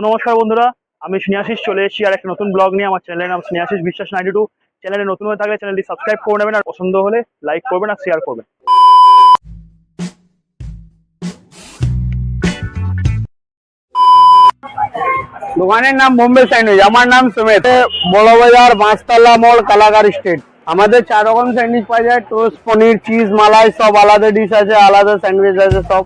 নমস্কার বন্ধুরা, আমি স্নেহাশিস চলে এসেছি আর একটা নতুন ব্লগ নিয়ে। আমার চ্যানেলের নাম স্নেহাশিস বিশ্বাস 92। চ্যানেলে নতুন হয়ে থাকলে চ্যানেলটি সাবস্ক্রাইব করে নেবেন, আর পছন্দ হলে লাইক করবেন আর শেয়ার করবেন। দোকানের নাম বোম্বে স্যান্ডউইচ। আমার নাম সুমিত। বড় বাজার, বাঁশতলা মোড়, কালাগার স্ট্রিট। আমাদের 4 রকম স্যান্ডউইচ পাওয়া যায়। টোস্ট, পনির, চিজ, মালাই, সব আলাদা ডিশ আছে, আলাদা স্যান্ডউইচ আছে সব।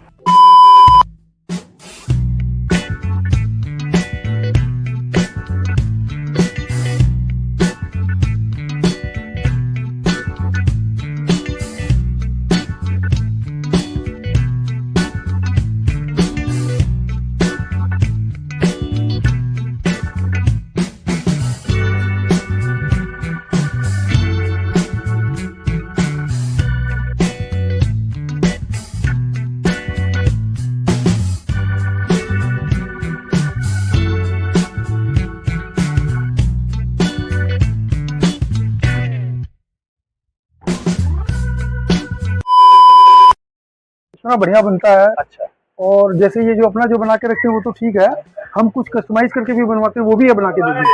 इतना बढ़िया बनता है। अच्छा, और जैसे ये जो अपना जो बना के रखते हैं वो तो ठीक है, हम कुछ कस्टमाइज करके भी बनवाते हैं, वो भी है बना के दीजिए।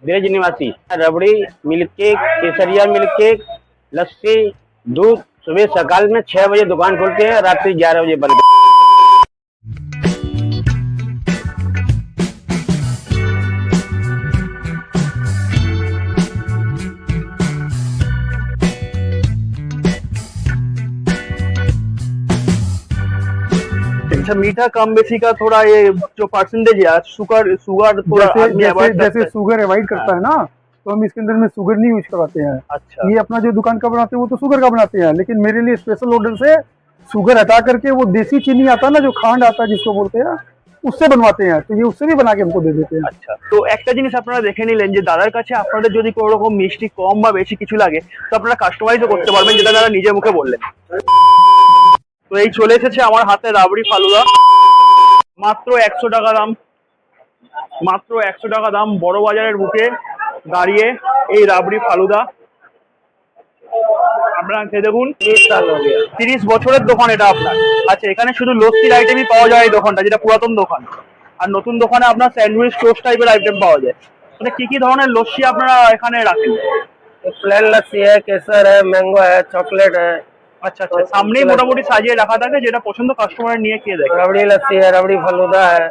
वेज निवासी रबड़ी, मिल्क केक, केसरिया मिल्क केक, लस्सी, दूध। सुबह सकाल में 6 बजे दुकान खोलते हैं, रात्रि 11 बजे बंद। अच्छा, मीठा कम बेसी का थोड़ा ये जो परसेंटेज है, शुगर शुगर थोड़ा आदमी जैसे अवॉइड जैसे करता है। शुगर अवॉइड करता है ना, तो हम इसके अंदर में शुगर नहीं यूज करवाते हैं। अच्छा, ये अपना जो दुकान का बनाते हैं वो तो शुगर का बनाते हैं, लेकिन मेरे लिए स्पेशल ऑर्डर से शुगर हटा करके वो देसी चीनी आता है ना, जो खांड आता है जिसको बोलते हैं, उससे बनवाते हैं। तो ये उससे भी बना के हमको दे देते हैं। আচ্ছা। তো একটা জিনিস আপনারা দেখে নিলেন যে দাদার কাছে আপনাদের যদি কোনো রকম মিষ্টি কম বা বেশি কিছু লাগে তো আপনারা কাস্টমাইজও করতে পারবেন, যেটা দাদা নিজের মুখে বললেন। তো এই চলে এসেছে আমার হাতে রাবড়ি ফালুদা, মাত্র 100 টাকা দাম। মাত্র 100 টাকা দাম, বড় বাজারের বুকে দাঁড়িয়ে এই রাবড়ি ফালুদা আপনারা খেয়ে দেখুন। 30 বছরের দোকান এটা আপনার। আচ্ছা, এখানে শুধু লস্যির আইটেমই পাওয়া যায় এই দোকানটা, যেটা পুরাতন দোকান। আর নতুন দোকানে আপনার স্যান্ডউইচ, টোস্ট টাইপের আইটেম পাওয়া যায়। মানে কি কি ধরনের লস্যি আপনারা এখানে রাখেন? प्लेन लस्सी है, केसर है, मैंगो है, चॉकलेट है। আচ্ছা আচ্ছা, সামনেই মোটামুটি সাজিয়ে রাখা থাকে, যেটা পছন্দ কাস্টমার নিয়ে খেয়ে দেখে। रबड़ी लस्सी है, रबड़ी फलूदा है।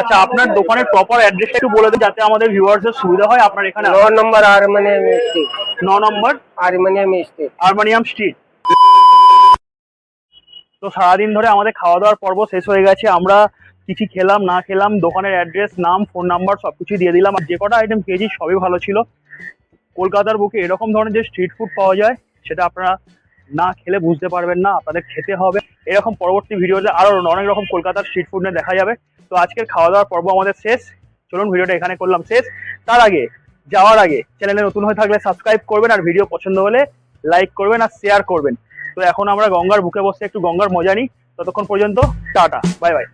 আচ্ছা, আপনার দোকানের প্রপার অ্যাড্রেসটা একটু বলে দিন, যাতে আমাদের ভিউয়ার্সের সুবিধা হয়। আপনার এখানে 9 नंबर हारमोनियम स्ट्रीट। 9 নম্বর हारमोनियम स्ट्रीट। Harmonium street. তো সারাদিন ধরে আমাদের খাওয়া দাওয়ার পর্ব শেষ হয়ে গেছে। আমরা কিছু খেলাম না খেলাম, দোকানের অ্যাড্রেস, নাম, ফোন নাম্বার সবকিছু দিয়ে দিলাম। আর যে কটা আইটেম খেয়েছি সবই ভালো ছিল। কলকাতার বুকে এরকম ধরনের যে স্ট্রিট ফুড পাওয়া যায় সেটা আপনারা না খেলে বুঝতে পারবেন না, আপনাদের খেতে হবে। এরকম পরবর্তী ভিডিওতে আরো অনেক রকম কলকাতার স্ট্রিট ফুড নিয়ে দেখা যাবে। তো আজকের খাওয়া দাওয়ার পর্ব আমাদের শেষ। চলুন ভিডিওটা এখানে করলাম শেষ। তার আগে, যাওয়ার আগে, চ্যানেলে নতুন হয়ে থাকলে সাবস্ক্রাইব করবেন, আর ভিডিও পছন্দ হলে লাইক করবেন আর শেয়ার করবেন। তো এখন আমরা গঙ্গার বুকে বসে একটু গঙ্গার মজা নিই। ততক্ষণ পর্যন্ত টাটা, বাই বাই।